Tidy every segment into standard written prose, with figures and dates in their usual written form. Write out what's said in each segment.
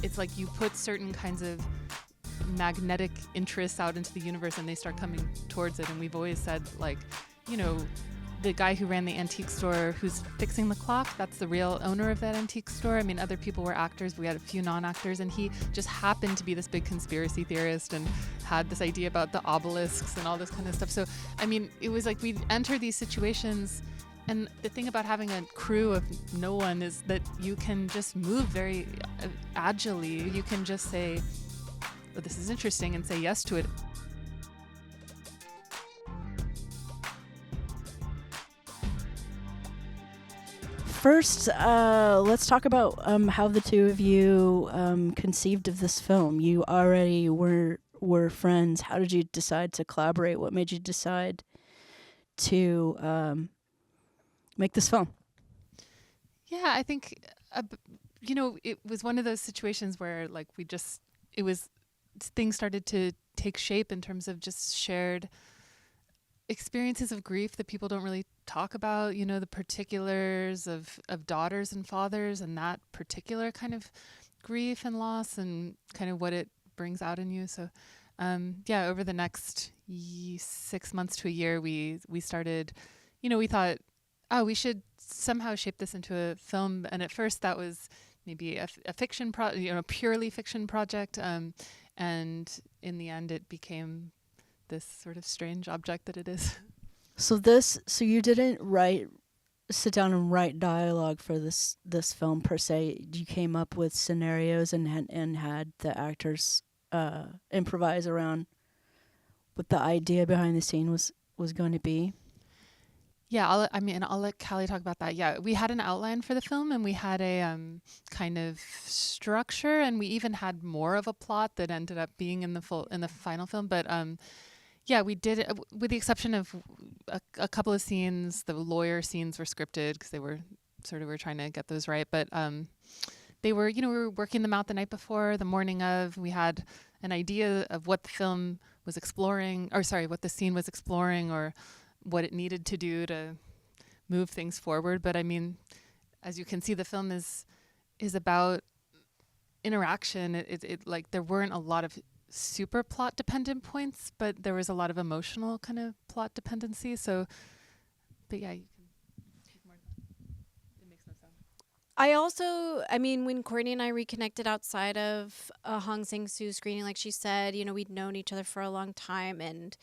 it's like you put certain kinds of magnetic interests out into the universe and they start coming towards it. And we've always said, like, you know, the guy who ran the antique store who's fixing the clock, that's the real owner of that antique store. I mean, other people were actors. We had a few non-actors, and he just happened to be this big conspiracy theorist and had this idea about the obelisks and all this kind of stuff. So, I mean, it was like we'd enter these situations, and the thing about having a crew of no one is that you can just move very agilely. You can just say, oh, this is interesting, and say yes to it. First, let's talk about how the two of you conceived of this film. You already were friends. How did you decide to collaborate? What made you decide to make this film? Yeah, I think, you know, it was one of those situations where, like, things started to take shape in terms of just shared experiences of grief that people don't really talk about, you know, the particulars of daughters and fathers and that particular kind of grief and loss and kind of what it brings out in you. So, yeah, over the next 6 months to a year, we started, you know, we thought, oh, we should somehow shape this into a film. And at first that was maybe a fiction purely fiction project. And in the end, it became this sort of strange object that it is. So you didn't sit down and write dialogue for this film per se. You came up with scenarios and had the actors improvise around what the idea behind the scene was going to be. Yeah, I'll let Callie talk about that. Yeah, we had an outline for the film, and we had a kind of structure, and we even had more of a plot that ended up being in the final film. But yeah, we did it with the exception of a couple of scenes. The lawyer scenes were scripted because we're trying to get those right. But they were, you know, we were working them out the night before, the morning of. We had an idea of what the film was exploring, what the scene was exploring, or what it needed to do to move things forward. But I mean, as you can see, the film is about interaction. It like there weren't a lot of super plot dependent points, but there was a lot of emotional kind of plot dependency. So, but yeah, you can speak more. It makes no sense. I mean, when Courtney and I reconnected outside of a Hong Sang-soo screening, like she said, you know, we'd known each other for a long time, and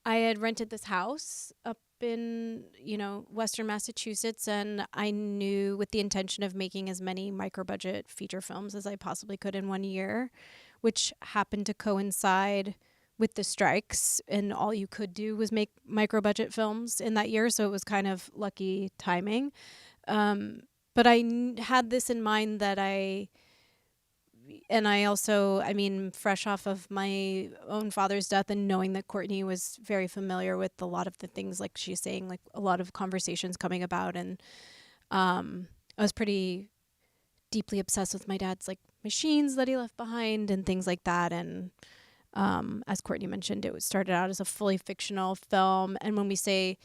I had rented this house up in, you know, Western Massachusetts, and I knew with the intention of making as many micro-budget feature films as I possibly could in 1 year, which happened to coincide with the strikes, and all you could do was make micro-budget films in that year, so it was kind of lucky timing. But I had this in mind that I also, I mean, fresh off of my own father's death and knowing that Courtney was very familiar with a lot of the things, like she's saying, like a lot of conversations coming about. And I was pretty deeply obsessed with my dad's like machines that he left behind and things like that. And as Courtney mentioned, it started out as a fully fictional film. And when we say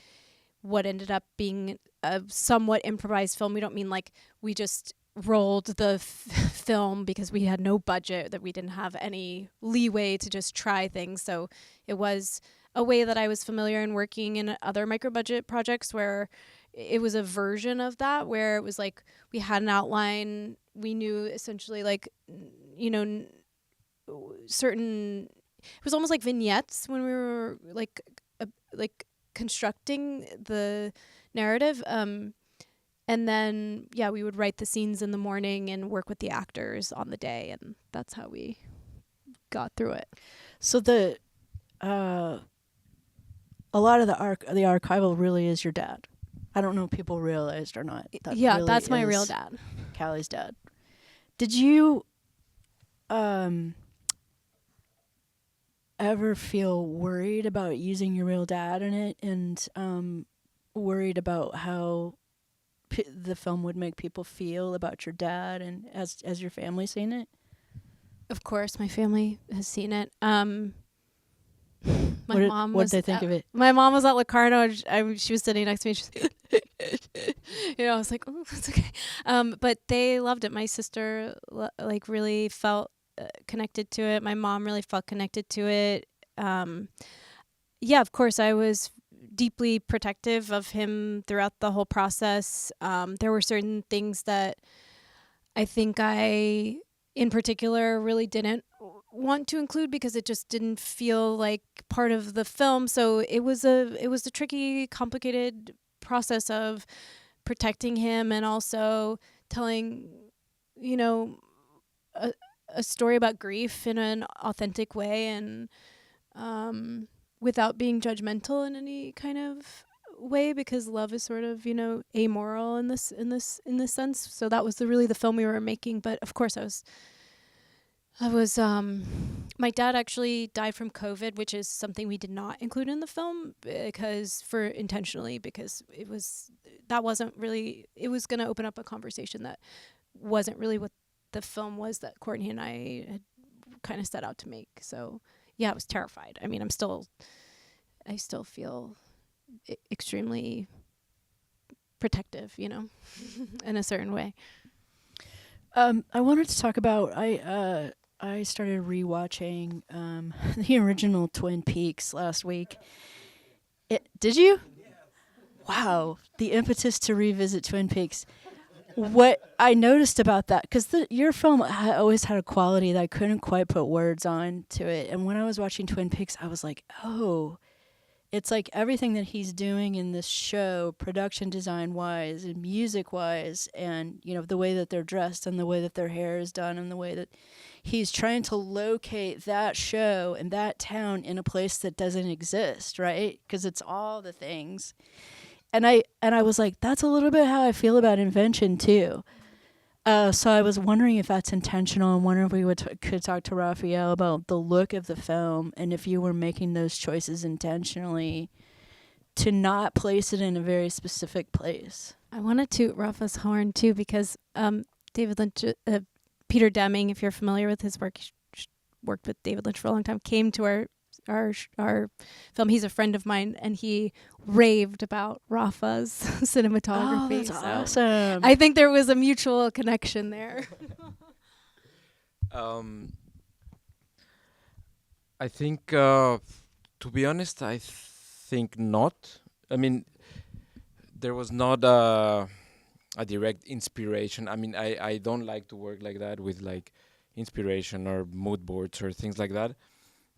what ended up being a somewhat improvised film, we don't mean like we just rolled the film because we had no budget, that we didn't have any leeway to just try things. So it was a way that I was familiar in working in other micro-budget projects where it was a version of that, where it was like we had an outline, we knew essentially like, you know, certain, it was almost like vignettes when we were like constructing the narrative. And then, yeah, we would write the scenes in the morning and work with the actors on the day, and that's how we got through it. So a lot of the archival really is your dad. I don't know if people realized or not. Yeah, that's my real dad. Callie's dad. Did you ever feel worried about using your real dad in it, and worried about how the film would make people feel about your dad, and as your family seen it? Of course, my family has seen it. My mom what was. did they think of it? My mom was at Locarno. And she was sitting next to me. She's I was like, oh, it's okay. But they loved it. My sister really felt connected to it. My mom really felt connected to it. Yeah, of course, I was deeply protective of him throughout the whole process. There were certain things that I think I, in particular, really didn't want to include because it just didn't feel like part of the film. So it was a tricky, complicated process of protecting him and also telling, a story about grief in an authentic way and without being judgmental in any kind of way, because love is sort of amoral in this sense. So that was really the film we were making. But of course, I was my dad actually died from COVID, which is something we did not include in the film because it was going to open up a conversation that wasn't really what the film was that Courtney and I had kind of set out to make. So yeah, I was terrified. I mean, I still feel extremely protective, in a certain way. I wanted to talk about I started rewatching the original Twin Peaks last week. Did you? Wow, the impetus to revisit Twin Peaks. What I noticed about that, because your film always had a quality that I couldn't quite put words on to it, and when I was watching Twin Peaks, I was like, oh, it's like everything that he's doing in this show, production design wise and music wise, and the way that they're dressed and the way that their hair is done and the way that he's trying to locate that show and that town in a place that doesn't exist, right? Because it's all the things. And I was like, that's a little bit how I feel about Invention too. So I was wondering if that's intentional. I'm wondering if we could talk to Rafael about the look of the film and if you were making those choices intentionally to not place it in a very specific place. I want to toot Rafa's horn too because David Lynch, Peter Deming, if you're familiar with his work, he worked with David Lynch for a long time, came to our film. He's a friend of mine, and he raved about Rafa's cinematography. Oh, that's awesome. I think there was a mutual connection there. I think, to be honest, I think not. I mean, there was not a direct inspiration. I mean, I don't like to work like that with like inspiration or mood boards or things like that.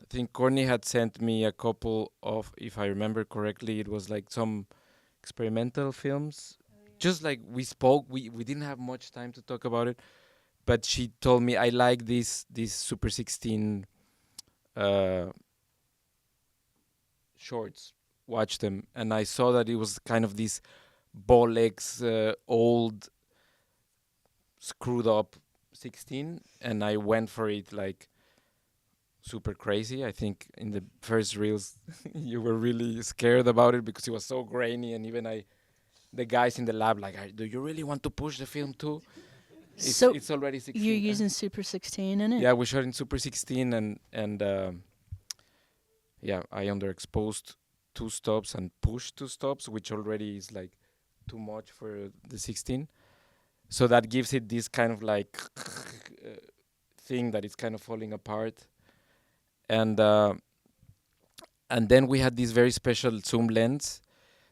I think Courtney had sent me a couple of, if I remember correctly, it was like some experimental films. Just like we spoke, we didn't have much time to talk about it, but she told me I like these Super 16 shorts. Watch them, and I saw that it was kind of this Bolex old screwed up 16, and I went for it like super crazy. I think in the first reels you were really scared about it because it was so grainy, and even the guys in the lab like, do you really want to push the film too? It's already 16. You're using Super 16 in it? Yeah, we shot in Super 16, and I underexposed 2 stops and pushed 2 stops, which already is like too much for the 16. So that gives it this kind of like thing that is kind of falling apart. And then we had this very special zoom lens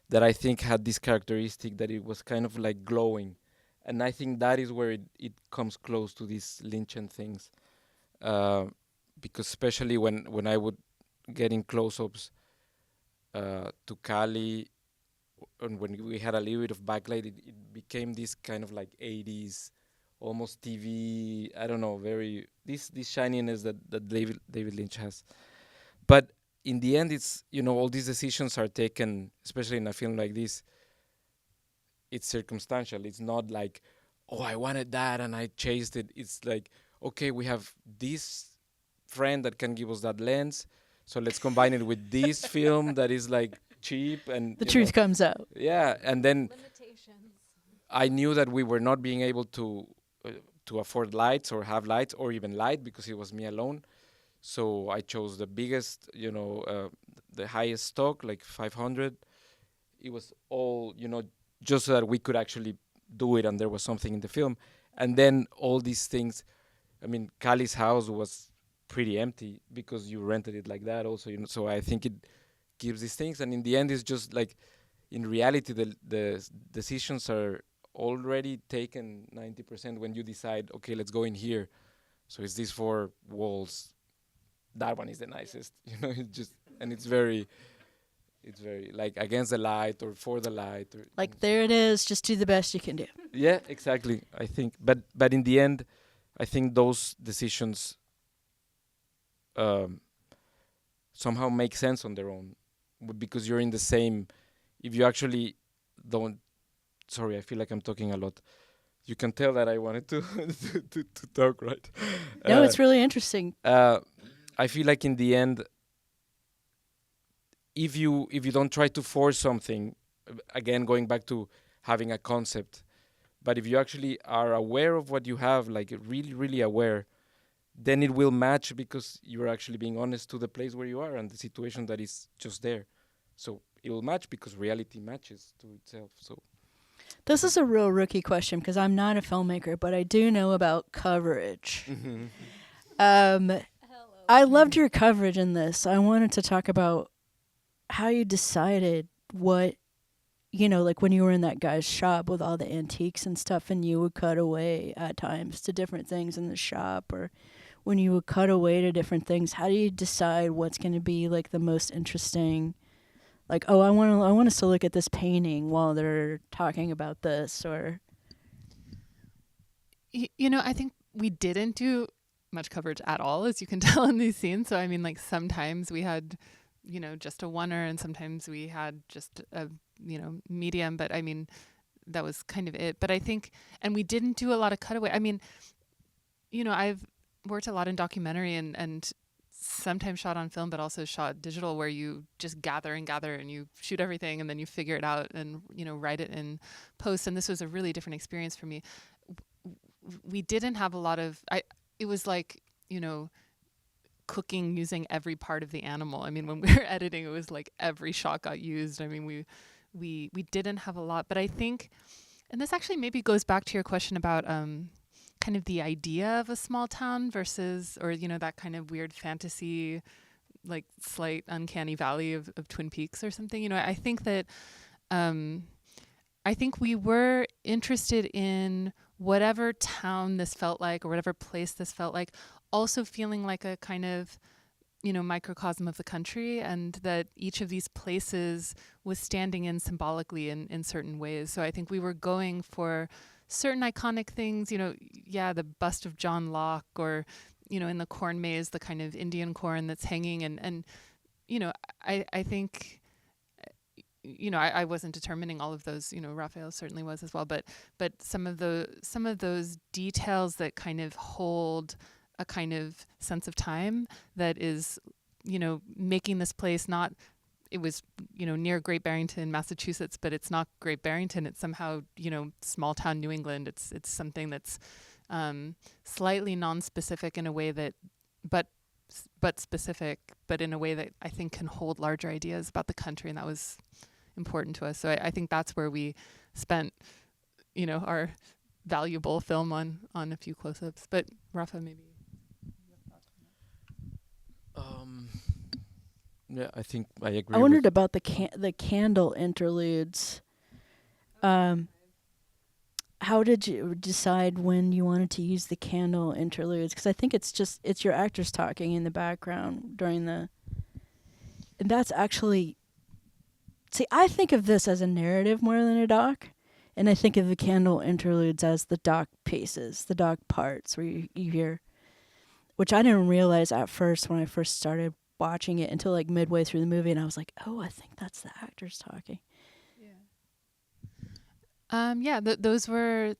that I think had this characteristic that it was kind of like glowing. And I think that is where it comes close to these Lynchian things. Because especially when I would get in close-ups to Callie, and when we had a little bit of backlight, it became this kind of like 80s, almost TV, I don't know, very this shininess that David Lynch has. But in the end, it's, all these decisions are taken, especially in a film like this, it's circumstantial. It's not like, oh, I wanted that and I chased it. It's like, okay, we have this friend that can give us that lens, so let's combine it with this film that is like cheap, and the truth comes out. Yeah, and then I knew that we were not being able to afford lights or have lights or even light because it was me alone. So I chose the biggest, the highest stock, like 500. It was all, just so that we could actually do it and there was something in the film. And then all these things, I mean, Callie's house was pretty empty because you rented it like that also, so I think it gives these things. And in the end, it's just like, in reality, the decisions are already taken 90% when you decide, okay, let's go in here. So it's these 4 walls. That one is the nicest, it's just, and it's very like against the light or for the light. Or Like, there it is. Just do the best you can do. yeah, exactly. I think, but in the end, I think those decisions somehow make sense on their own, because you're in the same. If you actually don't, sorry, I feel like I'm talking a lot. You can tell that I wanted to to talk, right? No, it's really interesting. I feel like in the end, if you don't try to force something, again going back to having a concept, but if you actually are aware of what you have, like really, really aware, then it will match because you're actually being honest to the place where you are and the situation that is just there. So it will match because reality matches to itself. So This is a real rookie question because I'm not a filmmaker, but I do know about coverage. I loved your coverage in this. I wanted to talk about how you decided what, like when you were in that guy's shop with all the antiques and stuff, and you would cut away at times to different things in the shop, or when you would cut away to different things. How do you decide what's going to be like the most interesting? Like, oh, I want us to look at this painting while they're talking about this, or I think we didn't do much coverage at all, as you can tell in these scenes. So I mean, like, sometimes we had just a oneer, and sometimes we had just a medium, but I mean, that was kind of it. But I think, and we didn't do a lot of cutaway. I mean, I've worked a lot in documentary and sometimes shot on film, but also shot digital, where you just gather and you shoot everything and then you figure it out and write it in post. And this was a really different experience for me. We didn't have a lot of it was like cooking using every part of the animal. I mean, when we were editing, it was like every shot got used. I mean, we didn't have a lot, but I think, and this actually maybe goes back to your question about kind of the idea of a small town versus, or that kind of weird fantasy, like slight uncanny valley of Twin Peaks or something. I think that I think we were interested in whatever town this felt like, or whatever place this felt like, also feeling like a kind of microcosm of the country, and that each of these places was standing in symbolically in certain ways. So I think we were going for certain iconic things, the bust of John Locke, or, in the corn maze, the kind of Indian corn that's hanging. And I think, I wasn't determining all of those, Rafael certainly was as well, but some of those details that kind of hold a kind of sense of time that is, making this place not, it was, near Great Barrington, Massachusetts, but it's not Great Barrington. It's somehow, small town New England. It's something that's slightly non-specific in a way that, but specific, but in a way that I think can hold larger ideas about the country, and that was important to us. So I think that's where we spent, our valuable film on a few close-ups. But Rafa, maybe. Yeah, I think I agree. I wondered about the candle interludes. How did you decide when you wanted to use the candle interludes? Because I think it's your actors talking in the background during and that's actually, see, I think of this as a narrative more than a doc, and I think of the candle interludes as the doc pieces, the doc parts where you hear, which I didn't realize at first when I first started watching it until like midway through the movie, and I was like, oh, I think that's the actors talking. Those were,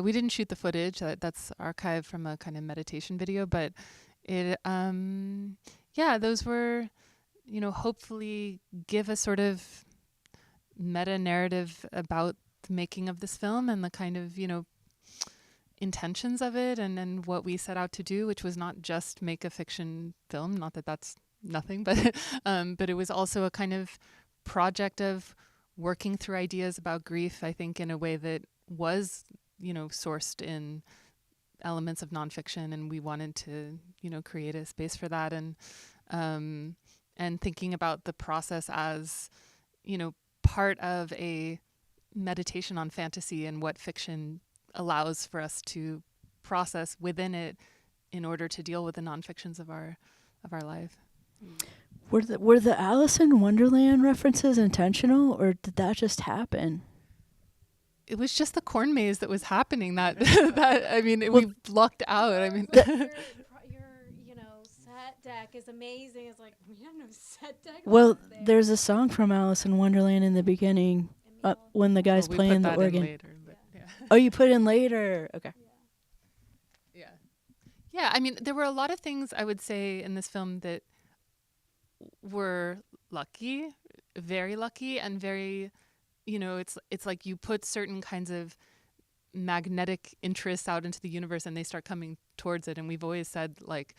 we didn't shoot the footage. That's archived from a kind of meditation video, but it, those were, hopefully give a sort of meta narrative about the making of this film and the kind of, intentions of it and what we set out to do, which was not just make a fiction film. Not that that's nothing, but but it was also a kind of project of working through ideas about grief, I think, in a way that was, sourced in elements of nonfiction, and we wanted to, create a space for that, and thinking about the process as, part of a meditation on fantasy and what fiction allows for us to process within it in order to deal with the nonfictions of our life. Were the Alice in Wonderland references intentional, or did that just happen? It was just the corn maze that was happening. We lucked out. I mean, your set deck is amazing. It's like, we have no set deck. Well, there's a song from Alice in Wonderland in the beginning when the guy's we playing put the that organ. in later, but yeah. Oh, you put in later. Okay. Yeah. I mean, there were a lot of things I would say in this film that were lucky, very lucky, and very, it's like you put certain kinds of magnetic interests out into the universe and they start coming towards it. And we've always said, like,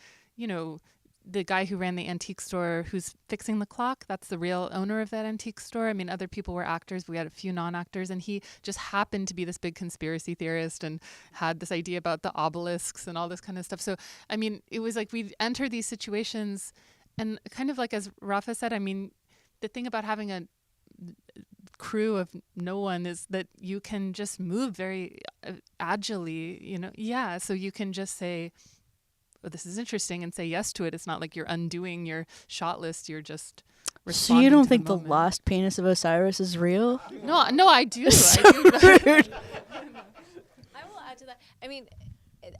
the guy who ran the antique store who's fixing the clock, that's the real owner of that antique store. I mean, other people were actors, but we had a few non-actors, and he just happened to be this big conspiracy theorist and had this idea about the obelisks and all this kind of stuff. So, I mean, it was like we enter these situations, and kind of like as Rafa said, I mean, the thing about having a crew of no one is that you can just move very agilely, so you can just say, oh, this is interesting, and say yes to it. It's not like you're undoing your shot list. You're just responding. So you don't to think the the lost penis of Osiris is real? No, I do. So I do. rude. I will add to that. I mean,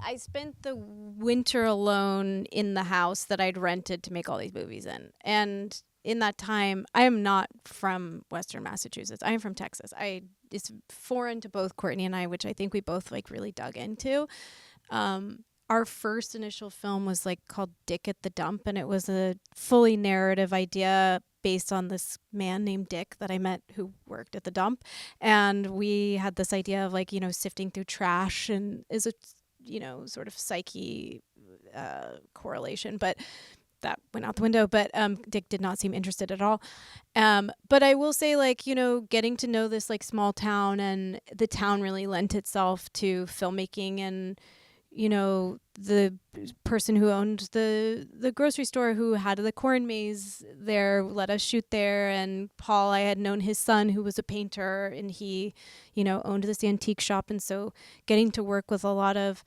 I spent the winter alone in the house that I'd rented to make all these movies in. And in that time, I am not from Western Massachusetts. I am from Texas. It's foreign to both Courtney and I, which I think we both like really dug into. Our first initial film was called Dick at the Dump, and it was a fully narrative idea based on this man named Dick that I met who worked at the dump. And we had this idea of sifting through trash, and is a, sort of psyche correlation, but that went out the window. But Dick did not seem interested at all. But I will say, getting to know this small town, and the town really lent itself to filmmaking. And the person who owned the grocery store who had the corn maze there let us shoot there. And Paul, I had known his son who was a painter, and he, owned this antique shop. And so getting to work with a lot of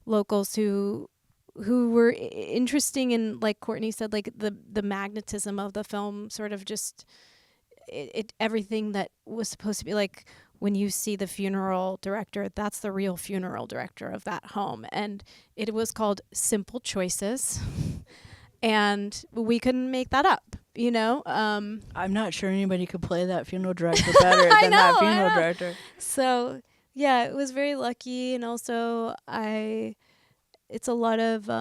locals who were interesting, and like Courtney said, the magnetism of the film, sort of just it everything that was supposed to be when you see the funeral director, that's the real funeral director of that home. And it was called Simple Choices. And we couldn't make that up, I'm not sure anybody could play that funeral director better than that funeral director. So, yeah, it was very lucky. And also, it's a lot of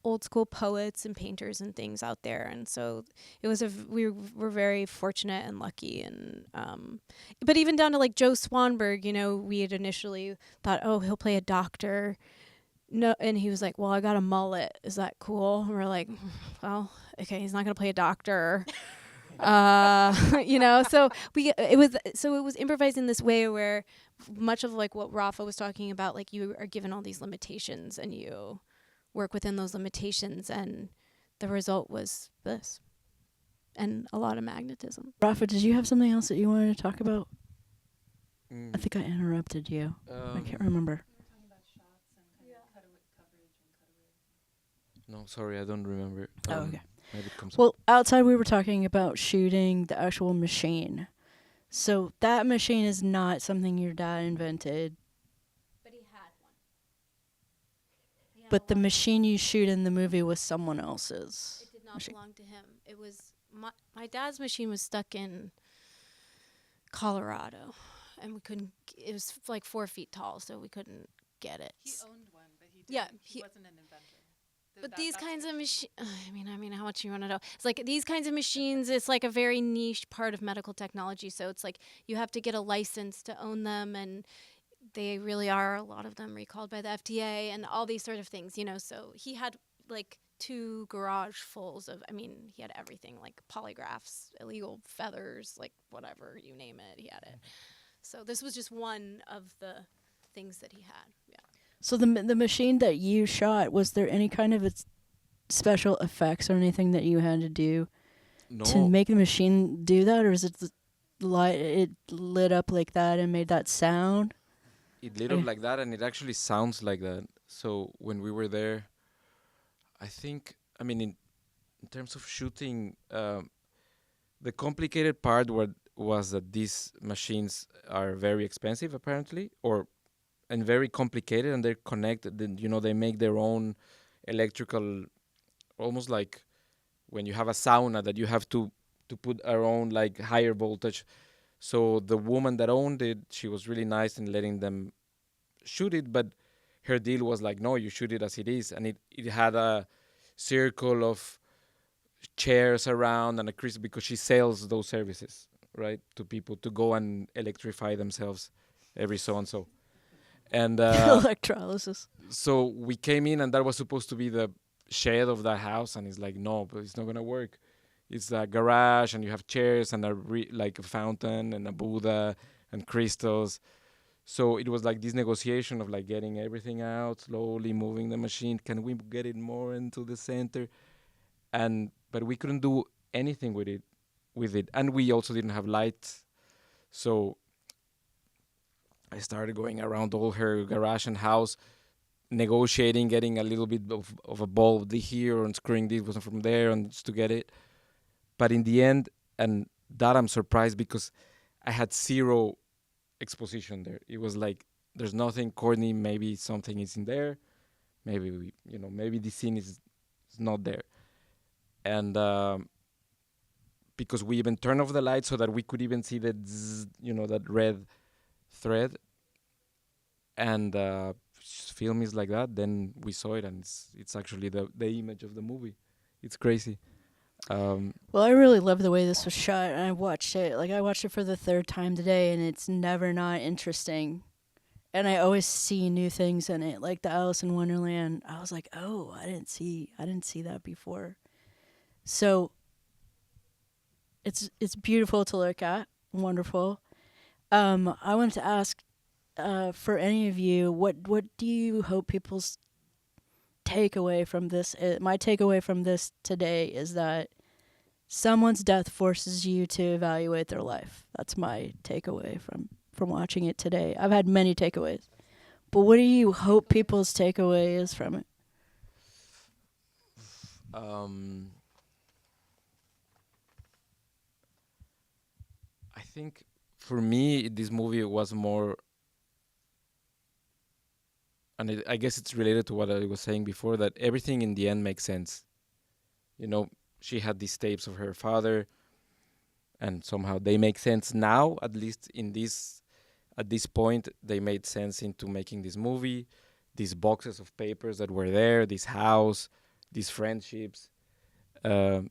old school poets and painters and things out there, and so it was we were very fortunate and lucky. And but even down to Joe Swanberg, we had initially thought, oh, he'll play a doctor. No, and he was like, well, I got a mullet, is that cool? And we're like, well, okay, he's not gonna play a doctor. So it was improvising this way where much of what Rafa was talking about, you are given all these limitations and you work within those limitations, and the result was this, and a lot of magnetism. Rafa, did you have something else that you wanted to talk about? I think I interrupted you. I can't remember. No, sorry, I don't remember. Okay. Maybe it comes Well, outside we were talking about shooting the actual machine. So that machine is not something your dad invented. But he had one. But the machine you shoot in the movie was someone else's. It did not machine. belong to him. It was my dad's machine was stuck in Colorado, and we couldn't. It was 4 feet tall, so we couldn't get it. He owned one, but he he wasn't an inventor. But these kinds of machines, I mean, how much you want to know? It's these kinds of machines, it's a very niche part of medical technology. So it's you have to get a license to own them, and they really are, a lot of them, recalled by the FDA and all these sort of things, So he had like 2 garage fulls of, I mean, he had everything, like polygraphs, illegal feathers, like whatever, you name it, he had it. So this was just one of the things that he had. Yeah. So the machine that you shot, was there any kind of special effects or anything that you had to do to No, make the machine do that, or is it light? It lit up like that and made that sound. it lit up like that, and it actually sounds like that. So when we were there, I think, I mean, in terms of shooting, the complicated part was that these machines are very expensive, apparently, and very complicated, and they're connected. Then, they make their own electrical, almost like when you have a sauna that you have to put our own like higher voltage. So the woman that owned it, she was really nice in letting them shoot it, but her deal was like, no, you shoot it as it is, and it had a circle of chairs around and a crystal, because she sells those services, right, to people to go and electrify themselves every so and so. And Electrolysis. so we came in, and that was supposed to be the shed of that house, and it's like, no, but it's not gonna work. It's a garage, and you have chairs and like a fountain and a Buddha and crystals. So it was like this negotiation of like getting everything out, slowly moving the machine. Can we get it more into the center? But we couldn't do anything with it, and we also didn't have lights. So I started going around all her garage and house, negotiating, getting a little bit of a bulb here and screwing this one from there, and just to get it. But in the end, and that I'm surprised, because I had zero exposition there. It was like, there's nothing. Courtney, maybe something is in there. Maybe maybe the scene is not there. And because we even turned off the light so that we could even see the zzz, that red thread. And film is like that. Then we saw it, and it's actually the image of the movie. It's crazy. Well, I really love the way this was shot, and I watched it for the 3rd time today, and it's never not interesting. And I always see new things in it, like the Alice in Wonderland. I was like, oh, I didn't see that before. So it's beautiful to look at, wonderful. I wanted to ask, for any of you, what do you hope people's takeaway from this? My takeaway from this today is that someone's death forces you to evaluate their life. That's my takeaway from watching it today. I've had many takeaways, but what do you hope people's takeaway is from it? I think for me, this movie was more, and I guess it's related to what I was saying before, that everything in the end makes sense. She had these tapes of her father, and somehow they make sense now, at least at this point, they made sense into making this movie, these boxes of papers that were there, this house, these friendships, all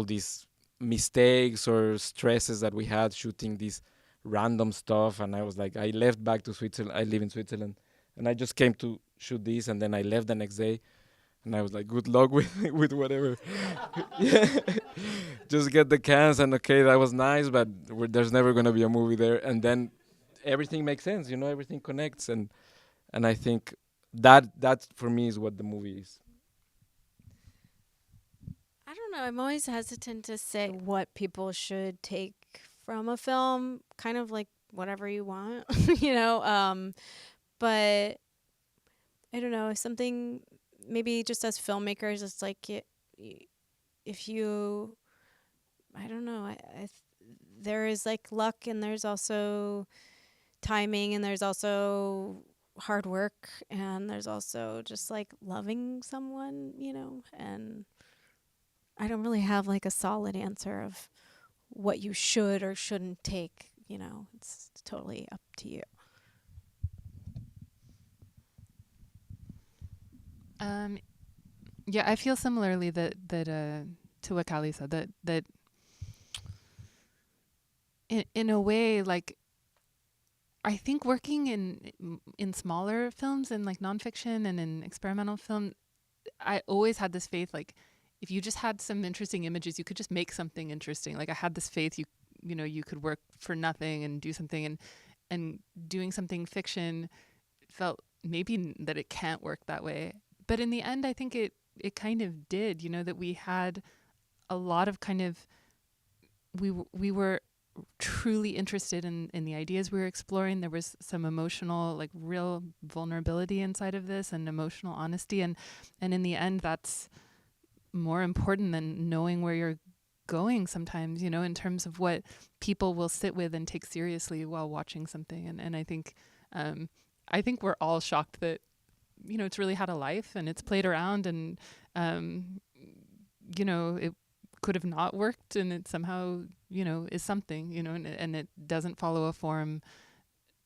these mistakes or stresses that we had shooting this random stuff. And I was like, I left back to Switzerland. I live in Switzerland, and I just came to shoot this, and then I left the next day, and I was like, good luck with whatever. Yeah. Just get the cans, and okay, that was nice, but there's never gonna be a movie there. And then everything makes sense, everything connects, and I think that for me is what the movie is. I don't know. I'm always hesitant to say what people should take from a film, kind of like whatever you want, but I don't know, something maybe just as filmmakers, it's like if you, I don't know, there is like luck, and there's also timing, and there's also hard work, and there's also just like loving someone, and I don't really have like a solid answer of what you should or shouldn't take, it's totally up to you. Yeah, I feel similarly that to what Callie said, that in a way, like, I think working in smaller films and like nonfiction and in experimental film, I always had this faith, like if you just had some interesting images, you could just make something interesting. Like I had this faith you know, you could work for nothing and do something, and doing something fiction felt maybe that it can't work that way. But in the end, I think it kind of did, you know, that we had a lot of kind of, we were truly interested in the ideas we were exploring. There was some emotional, like real vulnerability inside of this and emotional honesty. And in the end, that's more important than knowing where you're going sometimes, you know, in terms of what people will sit with and take seriously while watching something. And I think we're all shocked that, you know, it's really had a life and it's played around, and you know, it could have not worked, and it somehow, you know, is something, you know, and it doesn't follow a form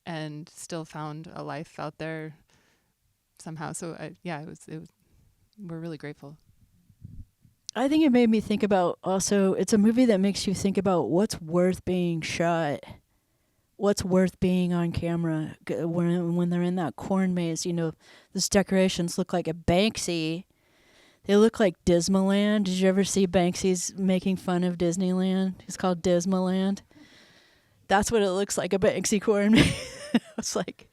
and still found a life out there somehow. So it was we're really grateful. I think it made me think about also, it's a movie that makes you think about what's worth being shot, what's worth being on camera. When they're in that corn maze, you know, those decorations look like a Banksy. They look like Dismaland. Did you ever see Banksy's making fun of Disneyland? It's called Dismaland. That's what it looks like, a Banksy corn maze. It's like,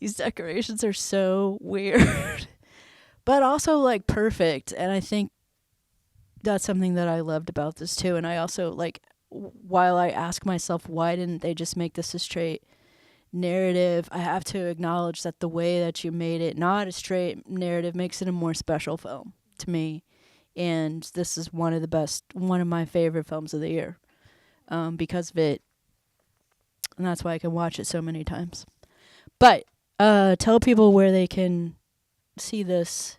these decorations are so weird, but also like perfect. And I think that's something that I loved about this too. And I also, like, while I ask myself, why didn't they just make this a straight narrative, I have to acknowledge that the way that you made it not a straight narrative makes it a more special film to me. And this is one of my favorite films of the year, because of it. And that's why I can watch it so many times. But tell people where they can see this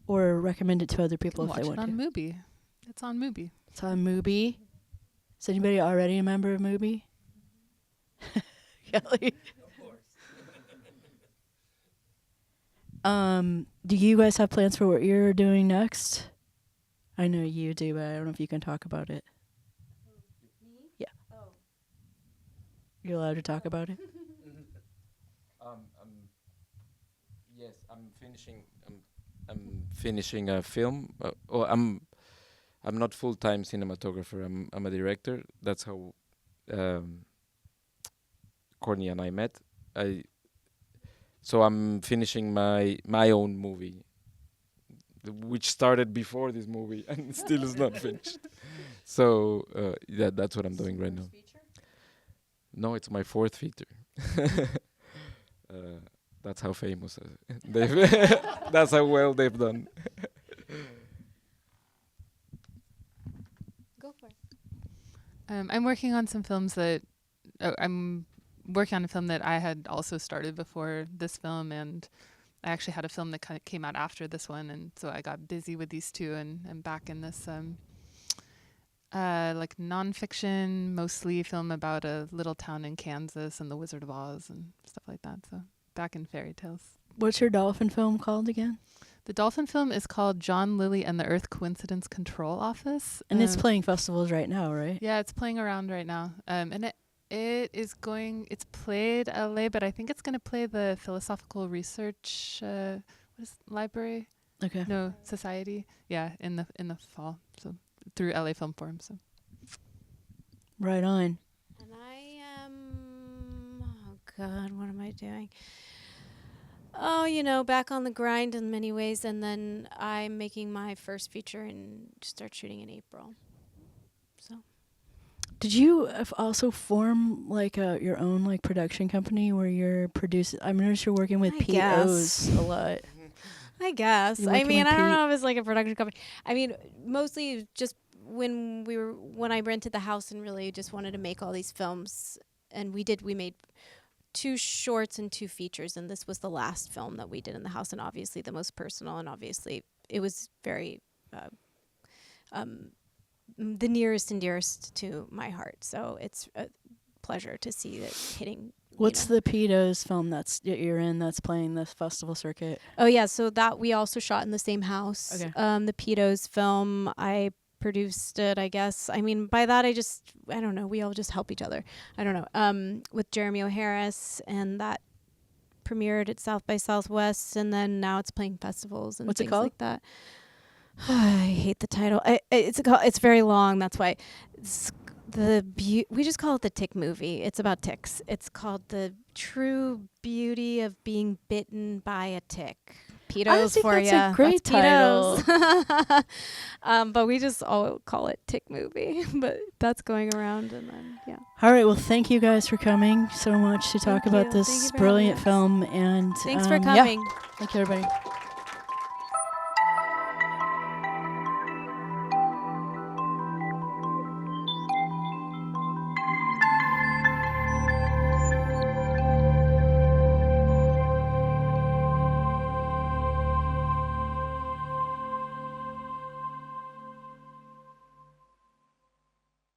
or recommend it to other people if they want to. Watch it on Mubi. It's on Mubi. It's on Mubi. Is anybody already a member of Mubi? Callie? Do you guys have plans for what you're doing next? I know you do, but I don't know if you can talk about it. Yeah. You're allowed to talk about it? Yes, I'm finishing a film. I'm not full-time cinematographer. I'm a director. That's how Courtney and I met. So I'm finishing my own movie, which started before this movie and still is not finished. So that's what I'm doing right now. No, it's my fourth feature. That's how famous they've. That's how well they've done. Go for it. I'm working on some films that I'm working on a film that I had also started before this film, and I actually had a film that kind of came out after this one, and so I got busy with these two, and I'm back in this like nonfiction, mostly film about a little town in Kansas and the Wizard of Oz and stuff like that. So back in fairy tales. What's your dolphin film called again? The dolphin film is called John Lilly and the Earth Coincidence Control Office. And it's playing festivals right now, right? Yeah, it's playing around right now. And it's played LA, but I think it's going to play the Philosophical Research library. Okay. No, Society. Yeah, in the fall. So through LA Film Forum. So Right on. And I am, oh God, what am I doing? Oh, you know, back on the grind in many ways. And then I'm making my first feature and start shooting in April. So. Did you also form like your own like production company where you're producing? I noticed you're working with I POs guess. a lot. I guess. You're I working mean, with I don't Pete? know if it's like a production company. I mean, mostly just when I rented the house and really just wanted to make all these films, and we made 2 shorts and 2 features, and this was the last film that we did in the house, and obviously the most personal, and obviously it was very the nearest and dearest to my heart. So it's a pleasure to see it hitting. What's the Pedos film that you're in that's playing this festival circuit? Oh yeah, so that we also shot in the same house. Okay. The Pedos film, I produced it, I guess. I mean, by that I don't know, we all just help each other. I don't know. With Jeremy O'Harris, and that premiered at South by Southwest, and then now it's playing festivals and What's it things called? like that. I hate the title. It's very long. That's why. We just call it the tick movie. It's about ticks. It's called The True Beauty of Being Bitten by a Tick. Pedos for you. That's a great title. But we just all call it tick movie. But that's going around, and then yeah. All right. Well, thank you guys for coming so much to talk Thank about you. this Thank you for brilliant having us. film. And Thanks for yeah. coming. Thank you, everybody.